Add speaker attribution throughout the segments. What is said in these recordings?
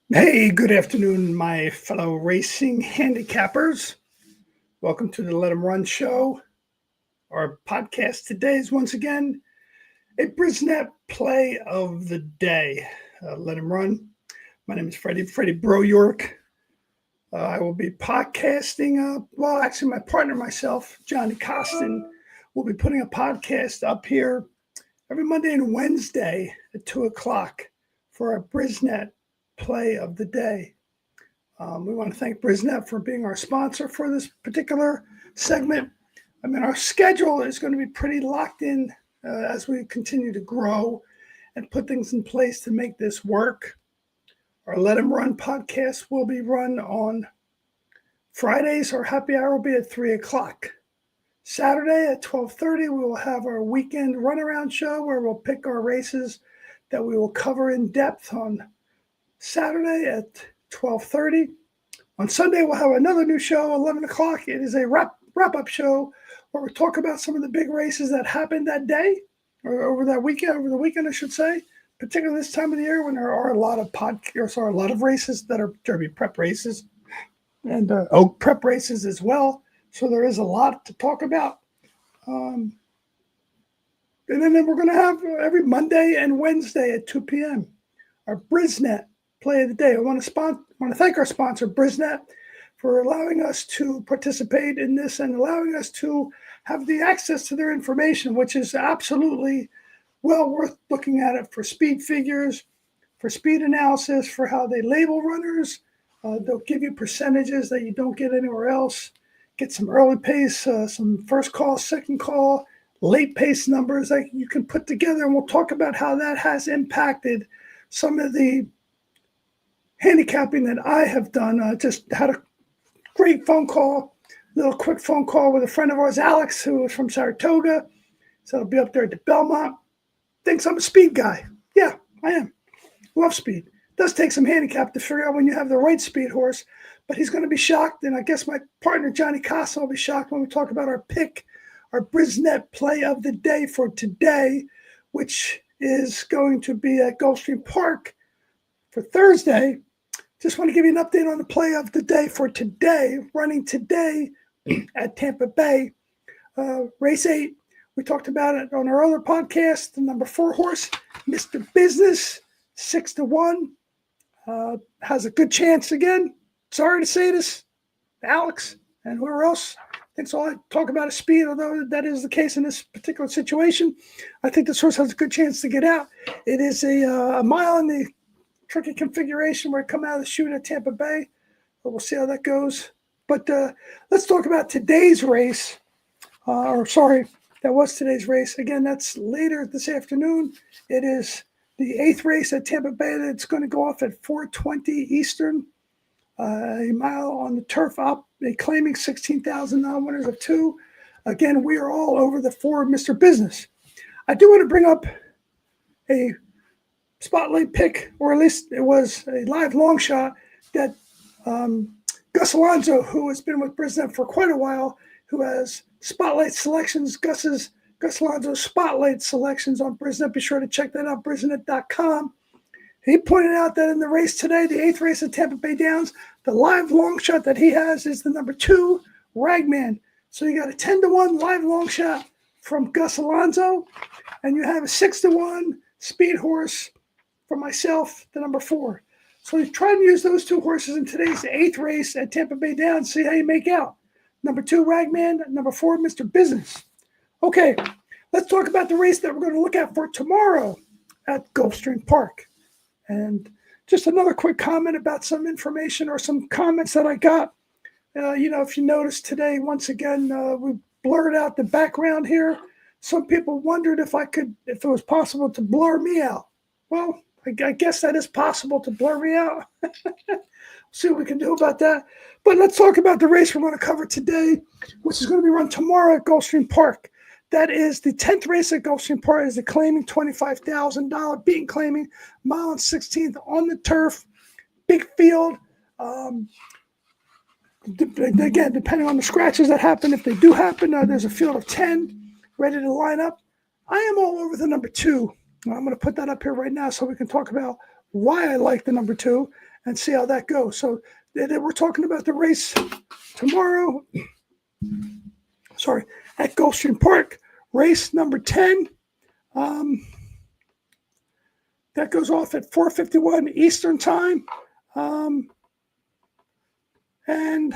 Speaker 1: Hey, good afternoon, my fellow racing handicappers. Welcome to the Let 'em Run show. Our podcast today is once again a Brisnet play of the day. Let 'em Run. My name is Freddie Bro York. I will be podcasting. Actually, my partner, myself, Johnny Costin, will be putting a podcast up here every Monday and Wednesday at 2 o'clock for our Brisnet play of the day. We want to thank Brisnet for being our sponsor for this particular segment. I mean, our schedule is going to be pretty locked in as we continue to grow and put things in place to make this work. Our Let 'em Run podcast will be run on Fridays. Our happy hour will be at 3 o'clock. Saturday at 12:30, we will have our weekend runaround show where we'll pick our races that we will cover in depth on Saturday at 12:30. On Sunday, we'll have another new show, 11 o'clock. It is a wrap-up show where we talk about some of the big races that happened that day, or over the weekend, I should say, particularly this time of the year when there are a lot of podcasts, or a lot of races that are Derby prep races and Oak prep races as well. So there is a lot to talk about. And then we're going to have every Monday and Wednesday at 2 p.m. our Brisnet play of the day. I want to thank our sponsor, Brisnet, for allowing us to participate in this and allowing us to have the access to their information, which is absolutely well worth looking at it for speed figures, for speed analysis, for how they label runners. They'll give you percentages that you don't get anywhere else. Get some early pace, some first call, second call, late pace numbers that you can put together. And we'll talk about how that has impacted some of the handicapping that I have done. Just had a great little quick phone call with a friend of ours, Alex, who is from Saratoga. So I'll be up there at the Belmont. Thinks I'm a speed guy. Yeah, I am. Love speed. Does take some handicap to figure out when you have the right speed horse, but he's going to be shocked. And I guess my partner, Johnny Costa, will be shocked when we talk about our Brisnet play of the day for today, which is going to be at Gulfstream Park for Thursday. Just want to give you an update on the play of the day for today, running today at Tampa Bay. Race 8, we talked about it on our other podcast. The number 4 horse, Mr. Business, 6-1. Has a good chance again. Sorry to say this, Alex and whoever else thinks all I talk about is speed, although that is the case in this particular situation. I think this horse has a good chance to get out. It is a mile in the tricky configuration where I come out of the chute at Tampa Bay. But we'll see how that goes. But let's talk about today's race. That was today's race. Again, that's later this afternoon. It is the 8th race at Tampa Bay that's going to go off at 4:20 Eastern. A mile on the turf up. They claiming 16,000 non-winners of 2. Again, we are all over the 4 Mr. Business. I do want to bring up a spotlight pick, or at least it was a live long shot that Gus Alonso, who has been with Brisnet for quite a while, who has spotlight selections, Gus Alonso spotlight selections on Brisnet. Be sure to check that out, Brisnet.com. He pointed out that in the race today, the 8th race at Tampa Bay Downs, the live long shot that he has is the number 2, Ragman. So you got a 10-1 live long shot from Gus Alonso, and you have a 6-1 speed horse for myself, the number 4. So you try to use those 2 horses in today's 8th race at Tampa Bay Downs, see how you make out. Number 2, Ragman. Number 4, Mr. Business. Okay, let's talk about the race that we're going to look at for tomorrow at Gulfstream Park. And just another quick comment about some information or some comments that I got. If you notice today, once again, we blurred out the background here. Some people wondered if it was possible to blur me out. Well, I guess that is possible to blur me out. See what we can do about that. But let's talk about the race we're going to cover today, which is going to be run tomorrow at Gulfstream Park. That is the 10th race at Gulfstream Park. Is the claiming $25,000 beaten claiming, mile and 16th on the turf, big field. Again, depending on the scratches that happen, if they do happen, there's a field of 10 ready to line up. I am all over the number 2, I'm going to put that up here right now so we can talk about why I like the number 2 and see how that goes. So we're talking about the race tomorrow. Sorry, at Gulfstream Park, race number 10. That goes off at 4:51 Eastern time. And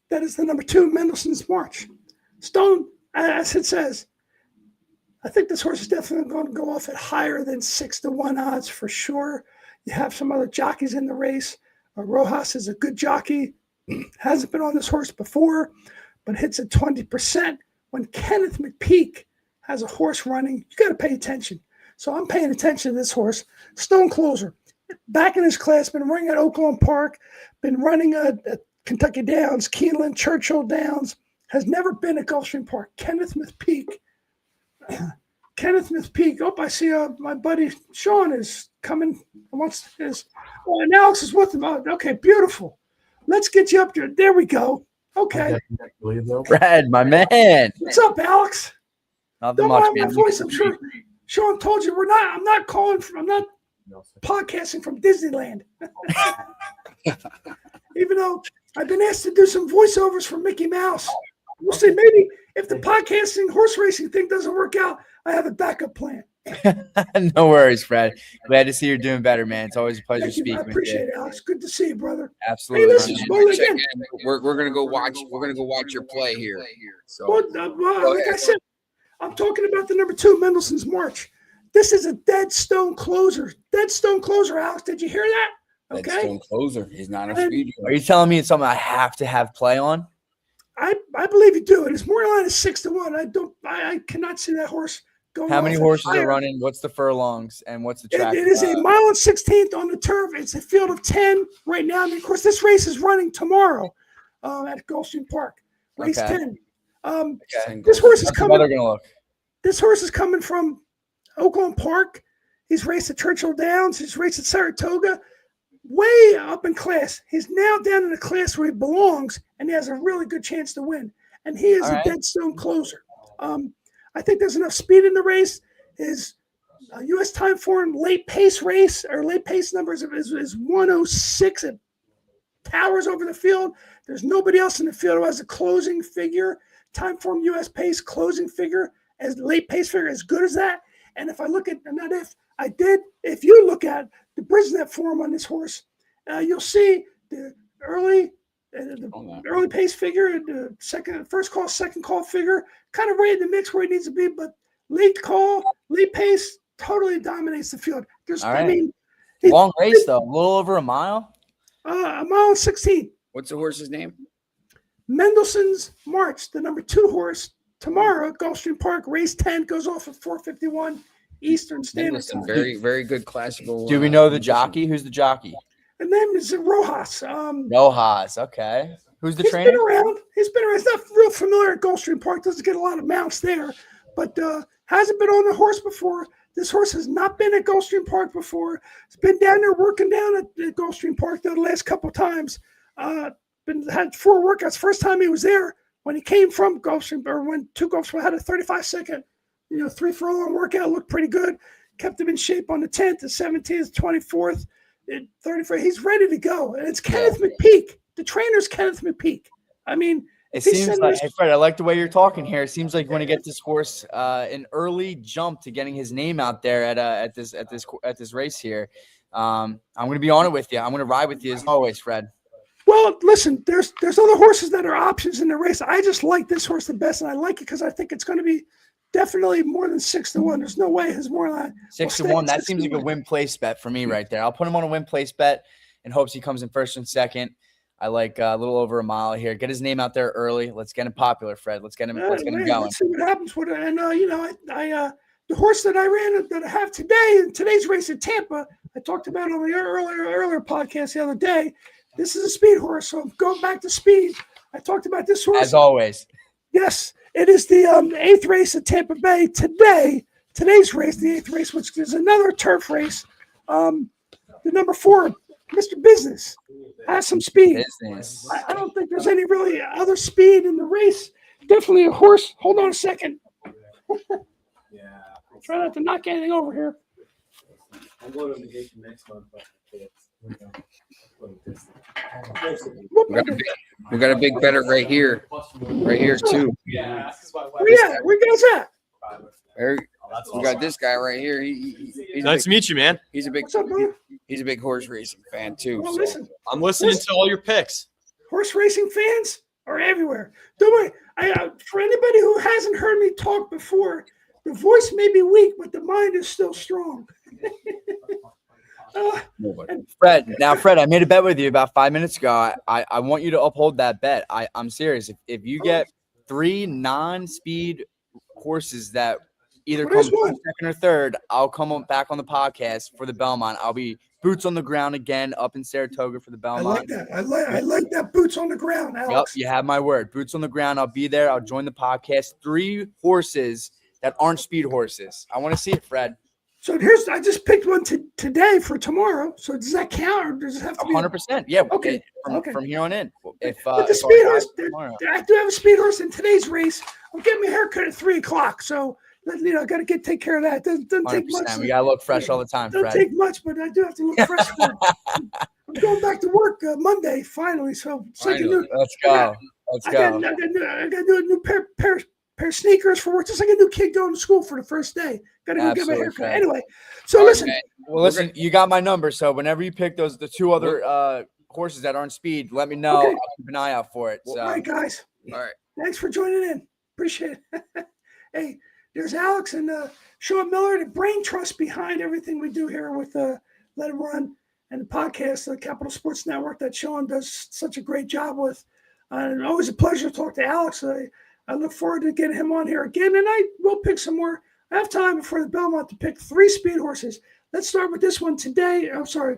Speaker 1: that is the number 2, Mendelssohn's March. Stone, as it says, I think this horse is definitely going to go off at higher than 6-1 odds for sure. You have some other jockeys in the race. Rojas is a good jockey. Hasn't been on this horse before, but hits at 20%. When Kenneth McPeak has a horse running, you got to pay attention. So I'm paying attention to this horse. Stone Closer, back in his class, been running at Oakland Park, been running at Kentucky Downs, Keeneland, Churchill Downs, has never been at Gulfstream Park. Kenneth McPeak. Oh, I see my buddy Sean is coming. And Alex is with him. Okay, beautiful. Let's get you up there. There we go. Okay.
Speaker 2: Brad, my man.
Speaker 1: What's up, Alex?
Speaker 2: Nothing much,
Speaker 1: man. My voice, I'm sure Sean told you I'm not podcasting from Disneyland. Even though I've been asked to do some voiceovers for Mickey Mouse. We'll see. Maybe if the podcasting horse racing thing doesn't work out, I have a backup plan.
Speaker 2: No worries, Fred. Glad to see you're doing better, man. It's always a pleasure speaking with you.
Speaker 1: I appreciate it, Alex. Good to see you, brother.
Speaker 2: Absolutely.
Speaker 1: Hey, listen, again.
Speaker 3: We're gonna go watch. We're gonna go watch your play here. So,
Speaker 1: like I said, I'm talking about the number 2, Mendelssohn's March. This is a dead stone closer. Dead stone closer, Alex. Did you hear that? Okay.
Speaker 3: Dead stone closer. He's not a speed.
Speaker 2: Are you telling me it's something I have to have play on?
Speaker 1: I believe you do. And it's more line is 6-1. I cannot see that horse going.
Speaker 2: How many horses are running? What's the furlongs and what's the track?
Speaker 1: It is a mile and 16th on the turf. It's a field of 10 right now. And of course, this race is running tomorrow at Gulfstream Park. Race 10. This horse is coming.
Speaker 2: They're gonna look.
Speaker 1: This horse is coming from Oakland Park. He's raced at Churchill Downs. He's raced at Saratoga. Way up in class. He's now down in a class where he belongs, and he has a really good chance to win. And he is a dead stone closer. I think there's enough speed in the race. His U.S. time form late pace race or late pace numbers is 106. It towers over the field. There's nobody else in the field who has a closing figure, time form U.S. pace closing figure, as late pace figure as good as that. And if I look at, if you look at the Brisnet form on this horse, you'll see the early pace figure, the first call, second call figure, kind of right in the mix where he needs to be, but late pace totally dominates the field.
Speaker 2: Long race though, a little over a mile.
Speaker 1: A mile and 16.
Speaker 3: What's the horse's name?
Speaker 1: Mendelssohn's March, the number 2 horse. Tomorrow at Gulfstream Park, race 10 goes off at 4:51 Eastern Standard Time.
Speaker 3: Very, very good classical.
Speaker 2: Do we know the jockey? Who's the jockey?
Speaker 1: And then is Rojas.
Speaker 2: Rojas, okay. Who's the trainer?
Speaker 1: He's been around. He's not real familiar at Gulfstream Park. Doesn't get a lot of mounts there, but hasn't been on the horse before. This horse has not been at Gulfstream Park before. It's been down there working down at Gulfstream Park the last couple of times. Had 4 workouts. First time he was there when he came from Gulfstream, or when to Gulfstream, had a 35-second, 3 furlong workout. Looked pretty good. Kept him in shape on the 10th, the 17th, 24th, 34th. He's ready to go. And it's Kenneth McPeak. The trainer's Kenneth McPeak. I mean,
Speaker 2: it seems like, hey Fred, I like the way you're talking here. It seems like when he gets this horse an early jump to getting his name out there at this race here. I'm going to be on it with you. I'm going to ride with you as always, Fred.
Speaker 1: Well, listen, there's other horses that are options in the race. I just like this horse the best, and I like it because I think it's going to be definitely more than 6-1. There's no way his more than
Speaker 2: 6-1. That seems like a win place bet for me right there. I'll put him on a win place bet in hopes he comes in first and second. I like a little over a mile here. Get his name out there early. Let's get him popular, Fred. Let's get him going.
Speaker 1: Let's see what happens with it. And the horse that I ran that I have today in today's race at Tampa, I talked about on the earlier podcast the other day. This is a speed horse, so going back to speed. I talked about this horse.
Speaker 2: As always.
Speaker 1: Yes, it is the 8th race at Tampa Bay today. Today's race, the 8th race, which is another turf race. The number 4, Mr. Business, has some speed. I don't think there's any really other speed in the race. Definitely a horse. Hold on a second. Try not to knock anything over here.
Speaker 4: I'm going on vacation next month.
Speaker 3: We got a big better right here too.
Speaker 1: Where you at? Where you guys at?
Speaker 3: We got this guy right here. He's
Speaker 4: Nice to meet you, man.
Speaker 3: He's a big
Speaker 1: What's up, brother?
Speaker 3: he's a big horse racing fan too.
Speaker 1: Well,
Speaker 3: So.
Speaker 1: listen,
Speaker 4: I'm listening to all your picks.
Speaker 1: horse racing fans are everywhere. Don't worry. For anybody who hasn't heard me talk before, the voice may be weak, but the mind is still strong.
Speaker 2: Fred, I made a bet with you about 5 minutes ago. I want you to uphold that bet. I'm serious. If you get 3 non-speed horses that either come second or third, I'll come back on the podcast for the Belmont. I'll be boots on the ground again up in Saratoga for the Belmont.
Speaker 1: I like that. I like that boots on the ground, Alex.
Speaker 2: Yep, you have my word. Boots on the ground. I'll be there. I'll join the podcast. 3 horses that aren't speed horses. I want to see it, Fred.
Speaker 1: So I just picked one today for tomorrow. So does that count, or does it have to be
Speaker 2: 100%? Yeah.
Speaker 1: Okay.
Speaker 2: From here on in.
Speaker 1: But the speed horse, I do have a speed horse in today's race. I'm getting my haircut at 3:00, so I got to take care of that. It doesn't take much.
Speaker 2: We gotta look fresh all the time, Fred.
Speaker 1: Doesn't take much, but I do have to look fresh. I'm going back to work Monday finally. So
Speaker 2: Let's go.
Speaker 1: I got to do a new pair of sneakers for work. Just like a new kid going to school for the first day. Got to go get my haircut.
Speaker 2: Fred.
Speaker 1: Anyway, so listen.
Speaker 2: Well, listen, you got my number. So whenever you pick the 2 other horses that aren't speed, let me know.
Speaker 1: Okay.
Speaker 2: I'll keep an eye out for it. So.
Speaker 1: All right, guys.
Speaker 3: All right.
Speaker 1: Thanks for joining in. Appreciate it. Hey, there's Alex and Sean Miller, the brain trust behind everything we do here with Let Him Run and the podcast, the Capital Sports Network that Sean does such a great job with. And always a pleasure to talk to Alex. I look forward to getting him on here again, and I will pick some more. I have time before the Belmont to pick 3 speed horses. Let's start with this one today. I'm sorry,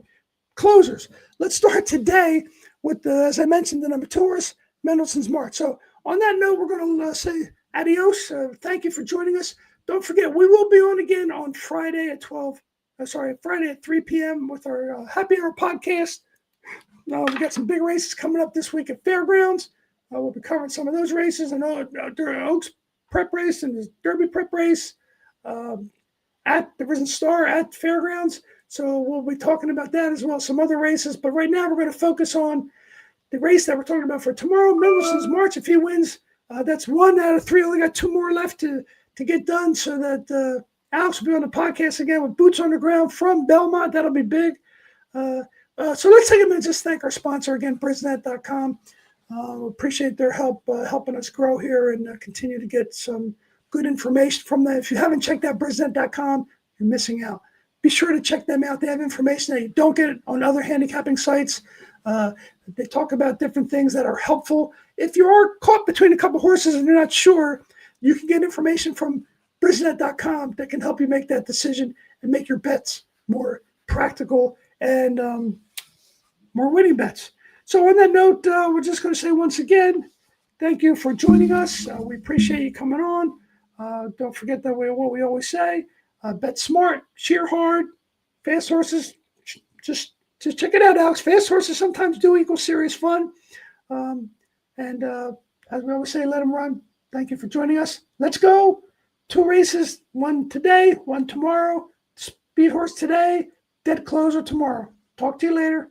Speaker 1: closers. Let's start today with, as I mentioned, the number 2 horse, Mendelssohn's March. So on that note, we're going to say adios. Thank you for joining us. Don't forget, we will be on again on Friday at 3 p.m. with our Happy Hour podcast. We got some big races coming up this week at Fairgrounds. We'll be covering some of those races and Oaks prep race and the Derby prep race at the Risen Star at Fairgrounds. So we'll be talking about that as well, some other races. But right now we're going to focus on the race that we're talking about for tomorrow, Mendelssohn's March. If he wins, that's 1 out of 3. Only got 2 more left to get done so that Alex will be on the podcast again with boots on the ground from Belmont. That'll be big. So let's take a minute and just thank our sponsor again, Brisnet.com. Appreciate their help helping us grow here and continue to get some good information from them. If you haven't checked out Brisnet.com, you're missing out. Be sure to check them out. They have information that you don't get on other handicapping sites. They talk about different things that are helpful. If you are caught between a couple horses and you're not sure, you can get information from Brisnet.com that can help you make that decision and make your bets more practical and more winning bets. So on that note, we're just going to say once again, thank you for joining us. We appreciate you coming on. Don't forget that what we always say, bet smart, cheer hard, fast horses. Just check it out, Alex. Fast horses sometimes do equal serious fun. And as we always say, let them run. Thank you for joining us. Let's go. 2 races, 1 today, 1 tomorrow. Speed horse today, dead closer tomorrow. Talk to you later.